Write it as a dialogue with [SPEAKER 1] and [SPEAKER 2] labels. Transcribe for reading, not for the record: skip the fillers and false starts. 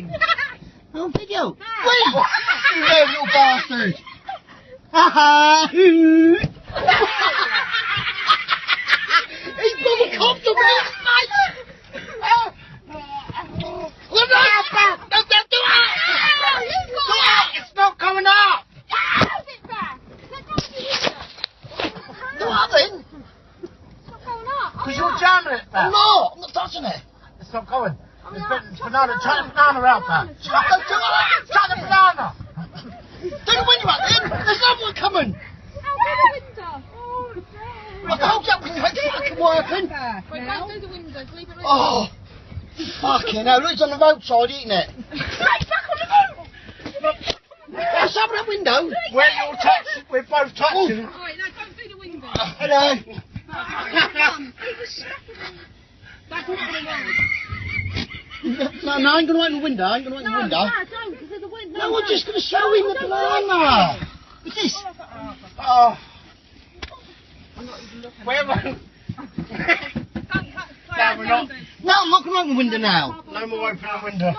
[SPEAKER 1] recording.
[SPEAKER 2] On video. Wait! You there, little bastard. Haha. He's got the cops on me, mate. Look at that! Don't do it! It's not coming up! What then?
[SPEAKER 1] Because you're jamming it, man.
[SPEAKER 2] I'm not touching it.
[SPEAKER 1] It's not going. It's banana. Chuck the banana out, man.
[SPEAKER 2] Chuck the
[SPEAKER 1] banana.
[SPEAKER 2] Do the window up then. There's another one coming. I told you it's fucking working.
[SPEAKER 3] Wait, don't do the windows, leave it
[SPEAKER 2] Oh, fucking hell. Look, it's on the roadside, isn't it? What's up with that window?
[SPEAKER 1] We're both touching.
[SPEAKER 3] Alright, no, don't do the window.
[SPEAKER 2] Hello. No, I ain't going to open the window.
[SPEAKER 3] No, don't, because of the window.
[SPEAKER 2] No, I'm just going to show him the banana. What's this?
[SPEAKER 1] Oh. Where am I?
[SPEAKER 3] We're not.
[SPEAKER 2] No, I'm not going to open the window now.
[SPEAKER 1] No more opening the window.